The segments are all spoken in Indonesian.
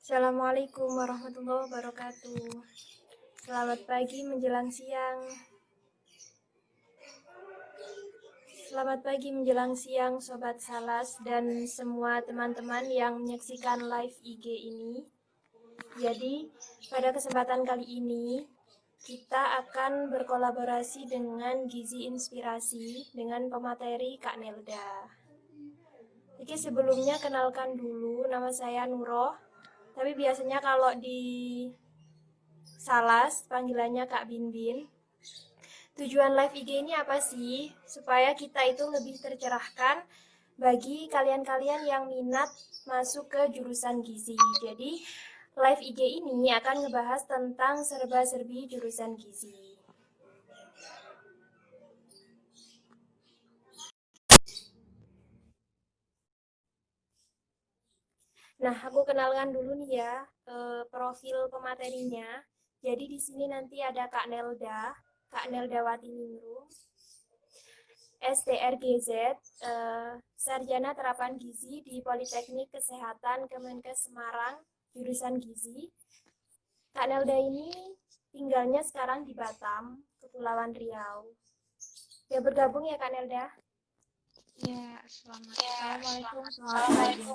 Assalamualaikum warahmatullahi wabarakatuh. Selamat pagi menjelang siang. Selamat pagi menjelang siang Sobat Salas dan semua teman-teman yang menyaksikan live IG ini. Jadi, pada kesempatan kali ini kita akan berkolaborasi dengan Gizi Inspirasi dengan pemateri Kak Nelda. Oke, sebelumnya kenalkan dulu, nama saya Nuroh. Tapi biasanya kalau di Salas, panggilannya Kak Binbin. Tujuan live IG ini apa sih? Supaya kita itu lebih tercerahkan bagi kalian-kalian yang minat masuk ke jurusan gizi. Jadi, live IG ini akan ngebahas tentang serba-serbi jurusan gizi. Nah, aku kenalkan dulu nih ya profil pematerinya. Jadi di sini nanti ada Kak Nelda, Kak Nelda Watiningrum, STRGZ, Sarjana Terapan Gizi di Politeknik Kesehatan Kemenkes Semarang, jurusan Gizi. Kak Nelda ini tinggalnya sekarang di Batam, Kepulauan Riau. Ya bergabung ya Kak Nelda. Ya, Assalamualaikum,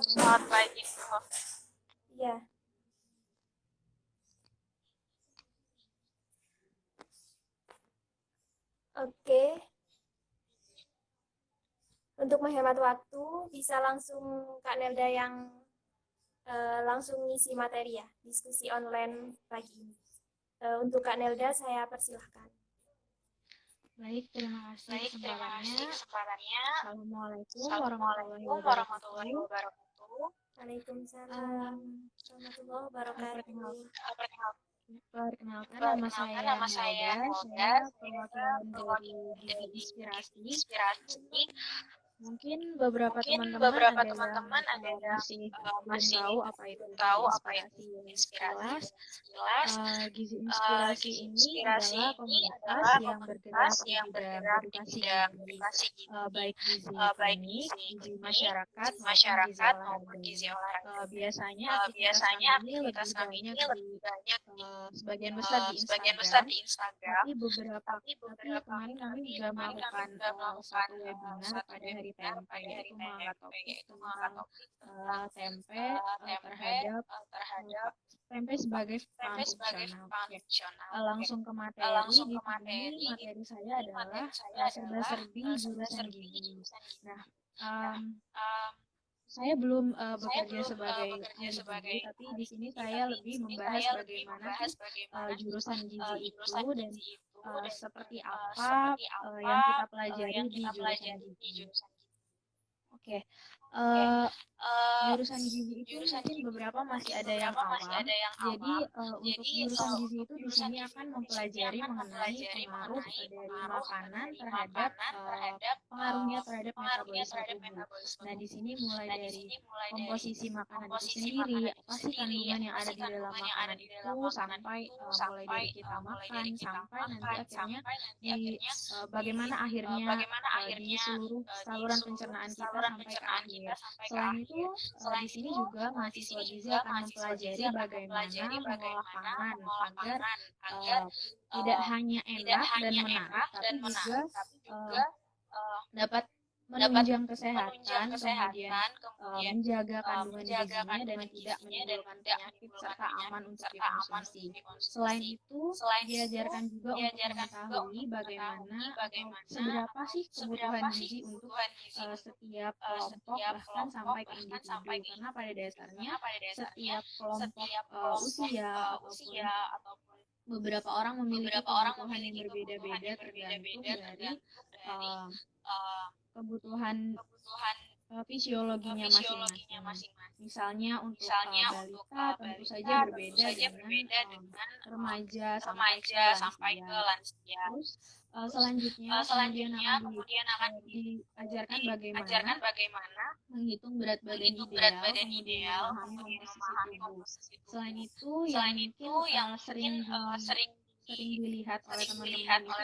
selamat pagi. Ya. Oke. Untuk menghemat waktu, bisa langsung Kak Nelda yang langsung ngisi materi ya, diskusi online pagi ini. Untuk Kak Nelda, saya persilahkan. Baik, terima kasih kesempatannya. Assalamualaikum warahmatullahi wabarakatuh. Waalaikumsalam warahmatullahi wabarakatuh. Perkenalkan, nama saya Nelda, saya perwakilan dari Gizi Inspirasi. Mungkin beberapa teman-teman ada yang masih belum tahu apa itu inspirasi. Gizi Inspirasi ini adalah komunitas yang bergerak di bidang edukasi gizi, baik gizi klinik, gizi masyarakat maupun gizi olahraga. Biasanya aktivitas kami ini lebih banyak di sebagian besar di Instagram. Tapi kemarin kami juga melakukan satu webinar pada hari TMP, yaitu mengangkat topik tentang tempe terhadap tempe sebagai pangan fungsional. Langsung ke materi. Di sini materi saya adalah serba-serbi jurusan gizi. Nah, saya belum bekerja sebagai ahli gizi, tapi di sini saya lebih membahas bagaimana jurusan gizi itu dan seperti apa yang kita pelajari di jurusan gizi. Oke, jurusan gizi itu mungkin beberapa masih ada yang awam. Jadi untuk jurusan gizi itu di sini akan mempelajari mengenai pengaruh dari makanan terhadap pengaruhnya terhadap metabolisme tubuh. Nah, di sini mulai dari komposisi makanan itu sendiri, apa sih kandungan yang ada di dalam makanan itu, sampai mulai dari kita makan sampai nanti akhirnya di bagaimana akhirnya di seluruh saluran pencernaan kita sampai ke akhir. Selain itu, di sini juga mahasiswa gizi akan mempelajari bagaimana mengolah pangan agar tidak hanya enak dan menarik, tapi juga dapat menunjang kesehatan, kemudian menjaga kandungan gizinya dan tidak menimbulkan penyakit serta aman untuk dikonsumsi. Selain itu, diajarkan juga untuk mengetahui bagaimana atau seberapa sih kebutuhan gizi untuk setiap kelompok bahkan sampai ke individu, karena pada dasarnya setiap kelompok usia ataupun beberapa orang memiliki kebutuhan yang berbeda-beda tergantung dari kebutuhan fisiologinya masing-masing. Misalnya untuk balita tentu saja berbeda dengan remaja sampai ke lansia. Terus selanjutnya kemudian akan diajarkan bagaimana menghitung berat badan ideal, kemudian memahami komposisi tubuh. Selain itu yang sering sering dilihat oleh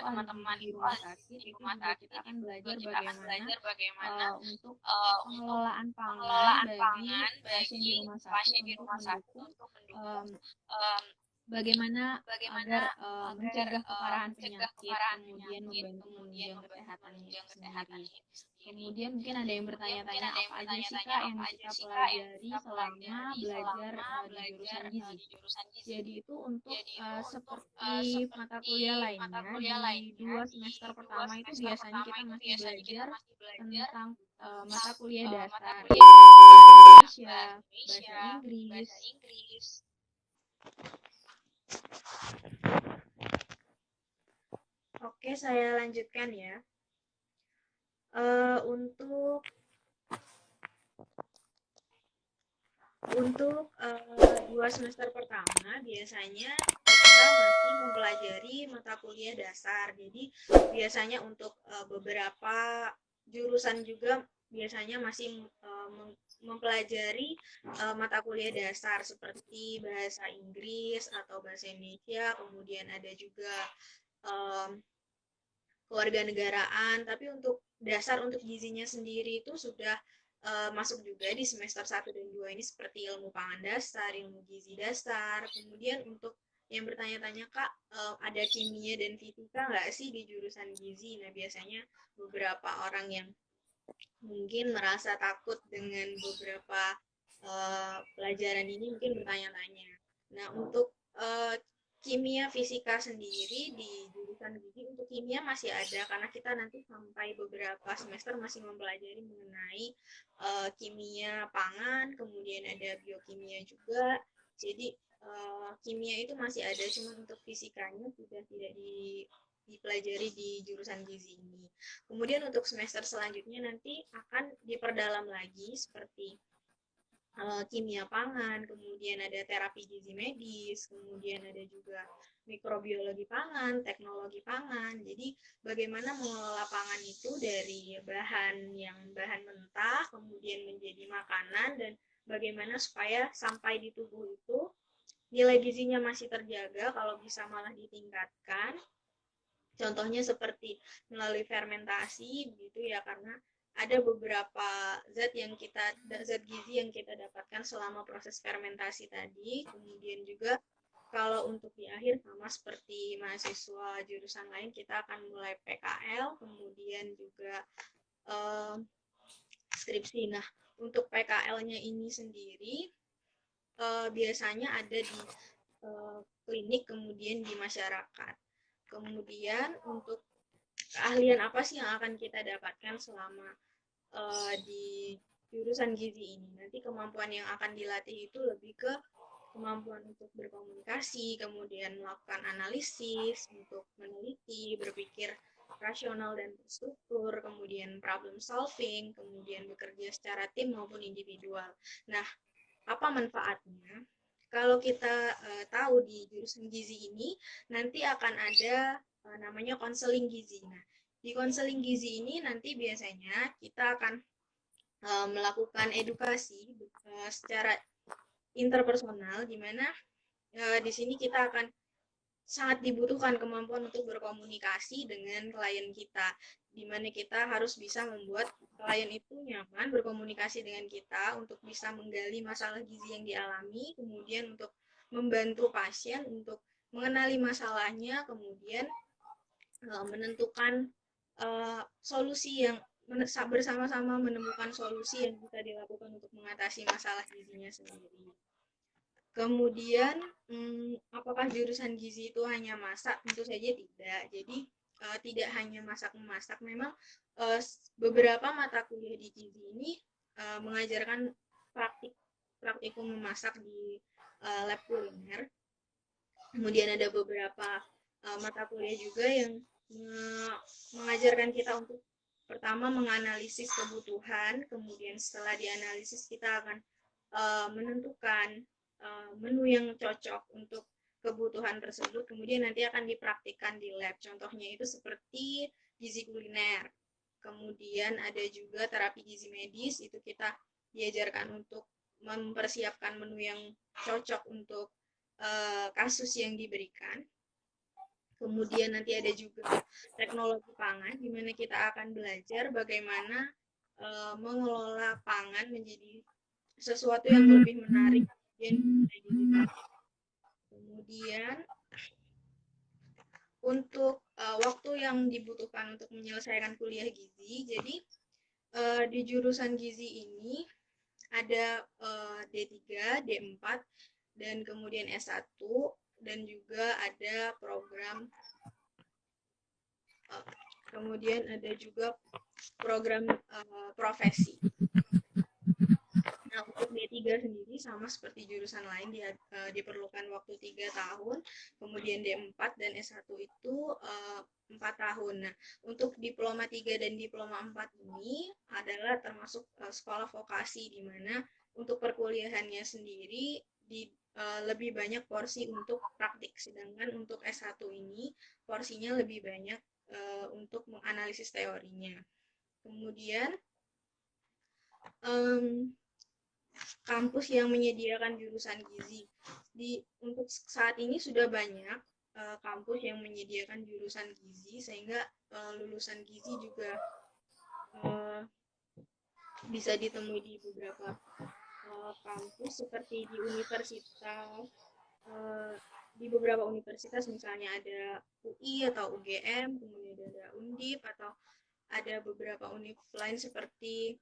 teman-teman itu ahli gizi di rumah sakit, itu juga kita akan belajar bagaimana untuk pengelolaan pangan bagi pasien di rumah sakit untuk mendukung bagaimana agar mencegah keparahan penyakit, kemudian membantu menunjang kesehatannya itu sendiri. Kemudian mungkin ada yang bertanya-tanya apa aja sih Kak yang kita pelajari selama belajar di jurusan gizi. Jadi itu untuk seperti mata kuliah lainnya, di 2 semester pertama itu biasanya kita masih belajar tentang mata kuliah dasar, Indonesia, bahasa Inggris. Oke, saya lanjutkan ya. Untuk 2 semester pertama biasanya kita masih mempelajari mata kuliah dasar. Jadi biasanya untuk beberapa jurusan juga biasanya masih mempelajari mata kuliah dasar seperti bahasa Inggris atau bahasa Indonesia, kemudian ada juga kewarganegaraan. Tapi untuk dasar untuk gizinya sendiri itu sudah masuk juga di semester 1 dan 2 ini seperti ilmu pangan dasar, ilmu gizi dasar. Kemudian untuk yang bertanya-tanya Kak, ada kimia dan fisika nggak sih di jurusan gizi? Nah biasanya beberapa orang yang mungkin merasa takut dengan beberapa pelajaran ini mungkin bertanya-tanya. Nah untuk kimia fisika sendiri di jurusan gizi, untuk kimia masih ada karena kita nanti sampai beberapa semester masih mempelajari mengenai kimia pangan, kemudian ada biokimia juga. Jadi kimia itu masih ada, cuma untuk fisikanya sudah tidak dipelajari di jurusan gizi ini. Kemudian untuk semester selanjutnya nanti akan diperdalam lagi seperti kimia pangan, kemudian ada terapi gizi medis, kemudian ada juga mikrobiologi pangan, teknologi pangan. Jadi bagaimana mengelola pangan itu dari bahan mentah, kemudian menjadi makanan, dan bagaimana supaya sampai di tubuh itu nilai gizinya masih terjaga, kalau bisa malah ditingkatkan. Contohnya seperti melalui fermentasi begitu ya, karena ada beberapa zat gizi yang kita dapatkan selama proses fermentasi tadi. Kemudian juga kalau untuk di akhir sama seperti mahasiswa jurusan lain, kita akan mulai PKL, kemudian juga skripsi. Nah, untuk PKL-nya ini sendiri biasanya ada di klinik, kemudian di masyarakat. Kemudian untuk keahlian apa sih yang akan kita dapatkan selama di jurusan gizi ini? Nanti kemampuan yang akan dilatih itu lebih ke kemampuan untuk berkomunikasi, kemudian melakukan analisis, untuk meneliti, berpikir rasional dan terstruktur, kemudian problem solving, kemudian bekerja secara tim maupun individual. Nah, apa manfaatnya? Kalau kita tahu di jurusan gizi ini nanti akan ada namanya konseling gizi. Nah, di konseling gizi ini nanti biasanya kita akan melakukan edukasi secara interpersonal, di mana di sini kita akan sangat dibutuhkan kemampuan untuk berkomunikasi dengan klien kita, di mana kita harus bisa membuat klien itu nyaman berkomunikasi dengan kita untuk bisa menggali masalah gizi yang dialami, kemudian untuk membantu pasien untuk mengenali masalahnya, kemudian menentukan solusi yang bersama-sama menemukan solusi yang bisa dilakukan untuk mengatasi masalah gizinya sendiri. Kemudian, apakah jurusan gizi itu hanya masak? Tentu saja tidak. Jadi, tidak hanya masak-memasak. Memang beberapa mata kuliah di gizi ini mengajarkan praktikum memasak di lab kuliner. Kemudian ada beberapa mata kuliah juga yang mengajarkan kita untuk pertama menganalisis kebutuhan, kemudian setelah dianalisis kita akan menentukan menu yang cocok untuk kebutuhan tersebut, kemudian nanti akan dipraktikkan di lab. Contohnya itu seperti gizi kuliner. Kemudian ada juga terapi gizi medis, itu kita diajarkan untuk mempersiapkan menu yang cocok untuk kasus yang diberikan. Kemudian nanti ada juga teknologi pangan, di mana kita akan belajar bagaimana mengelola pangan menjadi sesuatu yang lebih menarik dan digital. Kemudian untuk waktu yang dibutuhkan untuk menyelesaikan kuliah gizi, jadi di jurusan gizi ini ada D3, D4, dan kemudian S1, dan juga ada program kemudian ada juga program profesi. Nah, untuk D3 sendiri sama seperti jurusan lain, diperlukan waktu 3 tahun, kemudian D4 dan S1 itu 4 tahun. Nah, untuk diploma 3 dan diploma 4 ini adalah termasuk sekolah vokasi, di mana untuk perkuliahannya sendiri lebih banyak porsi untuk praktik, sedangkan untuk S1 ini porsinya lebih banyak untuk menganalisis teorinya. Kemudian kampus yang menyediakan jurusan gizi. Untuk saat ini sudah banyak kampus yang menyediakan jurusan gizi, sehingga lulusan gizi juga bisa ditemui di beberapa kampus, seperti di universitas, di beberapa universitas misalnya ada UI atau UGM, kemudian ada Undip, atau ada beberapa univ lain seperti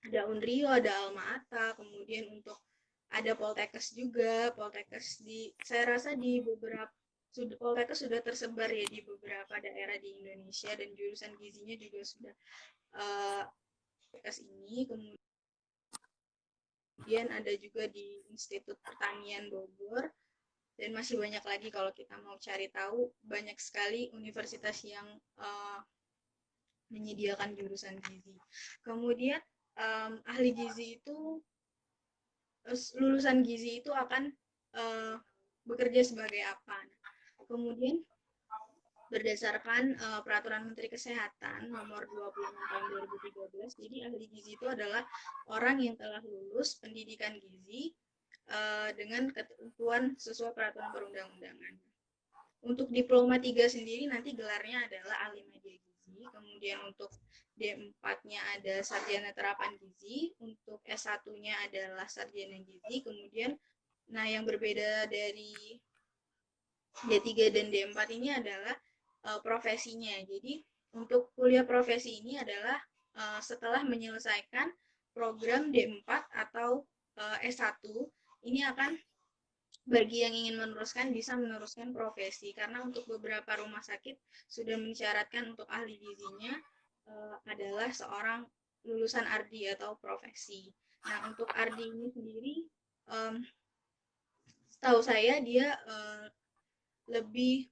ada Unrio, ada Alma-Ata, kemudian untuk ada Poltekkes juga. Poltekkes saya rasa di beberapa Poltekkes sudah tersebar ya di beberapa daerah di Indonesia, dan jurusan gizinya juga sudah Poltekkes ini. Kemudian ada juga di Institut Pertanian Bogor, dan masih banyak lagi kalau kita mau cari tahu. Banyak sekali universitas yang menyediakan jurusan gizi. Kemudian ahli gizi itu, lulusan gizi itu akan bekerja sebagai apa? Kemudian berdasarkan Peraturan Menteri Kesehatan Nomor 26 Tahun 2013, jadi ahli gizi itu adalah orang yang telah lulus pendidikan gizi dengan ketentuan sesuai peraturan perundang-undangan. Untuk diploma 3 sendiri nanti gelarnya adalah ahli media gizi. Kemudian untuk D4-nya ada sarjana terapan gizi, untuk S1-nya adalah sarjana gizi. Kemudian yang berbeda dari D3 dan D4 ini adalah profesinya. Jadi untuk kuliah profesi ini adalah setelah menyelesaikan program D4 atau S1, ini akan bagi yang ingin meneruskan bisa meneruskan profesi, karena untuk beberapa rumah sakit sudah mensyaratkan untuk ahli gizinya adalah seorang lulusan Ardi atau profesi. Nah, untuk Ardi ini sendiri setahu saya dia lebih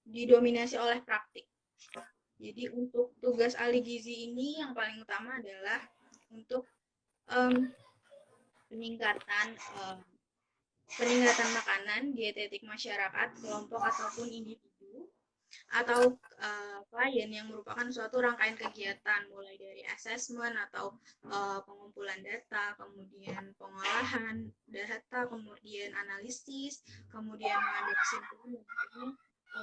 didominasi oleh praktik. Jadi untuk tugas ahli gizi ini yang paling utama adalah untuk peningkatan makanan, dietetik masyarakat, kelompok ataupun individu, atau klien yang merupakan suatu rangkaian kegiatan, mulai dari asesmen atau pengumpulan data, kemudian pengolahan data, kemudian analisis, kemudian mengambil kesimpulan, dan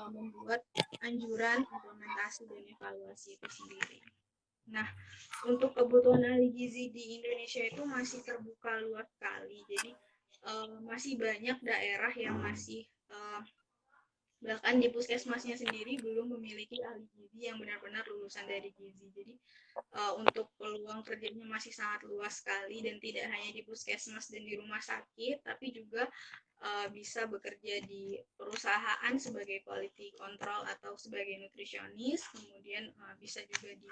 membuat anjuran, implementasi, dan evaluasi itu sendiri. Nah, untuk kebutuhan ahli gizi di Indonesia itu masih terbuka luas sekali. Jadi masih banyak daerah yang masih bahkan di puskesmasnya sendiri belum memiliki ahli gizi yang benar-benar lulusan dari gizi. Jadi untuk peluang kerjanya masih sangat luas sekali, dan tidak hanya di puskesmas dan di rumah sakit, tapi juga bisa bekerja di perusahaan sebagai quality control atau sebagai nutrisionis, kemudian bisa juga di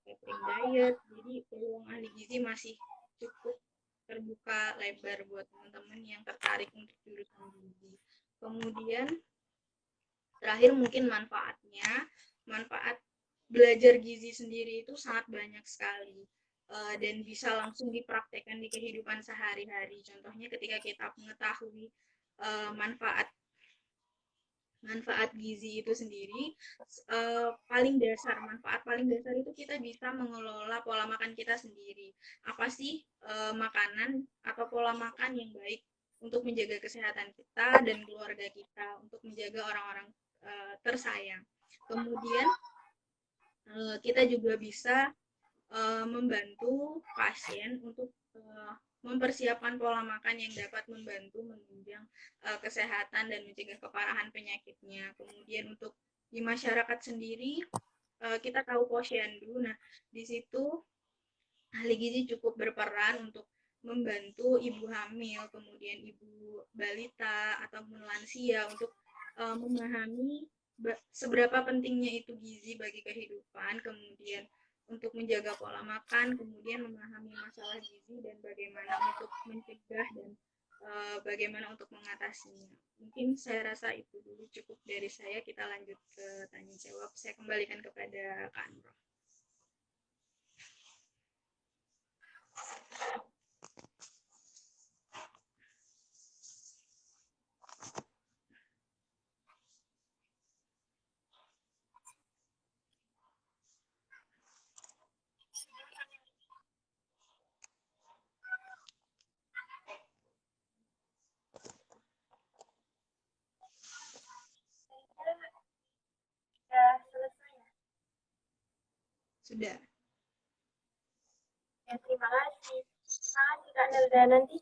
catering diet. Jadi peluang ahli gizi masih cukup terbuka lebar buat teman-teman yang tertarik untuk jurusan gizi. Kemudian terakhir mungkin manfaat belajar gizi sendiri itu sangat banyak sekali, dan bisa langsung dipraktekkan di kehidupan sehari-hari. Contohnya ketika kita mengetahui manfaat gizi itu sendiri, manfaat paling dasar itu kita bisa mengelola pola makan kita sendiri. Apa sih makanan atau pola makan yang baik untuk menjaga kesehatan kita dan keluarga kita, untuk menjaga orang-orang tersayang. Kemudian kita juga bisa membantu pasien untuk mempersiapkan pola makan yang dapat membantu menunjang kesehatan dan mencegah keparahan penyakitnya. Kemudian untuk di masyarakat sendiri, kita tahu posyandu. Nah, di situ ahli gizi cukup berperan untuk membantu ibu hamil, kemudian ibu balita ataupun lansia untuk memahami seberapa pentingnya itu gizi bagi kehidupan, kemudian untuk menjaga pola makan, kemudian memahami masalah gizi dan bagaimana untuk mencegah dan bagaimana untuk mengatasinya. Mungkin saya rasa itu dulu cukup dari saya. Kita lanjut ke tanya jawab. Saya kembalikan kepada Kak Nurul. Sudah selesai ya? Sudah. Ya, terima kasih. Terima kasih Kak Nelda. Nanti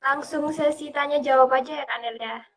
langsung sesi tanya jawab aja ya Kak Nelda.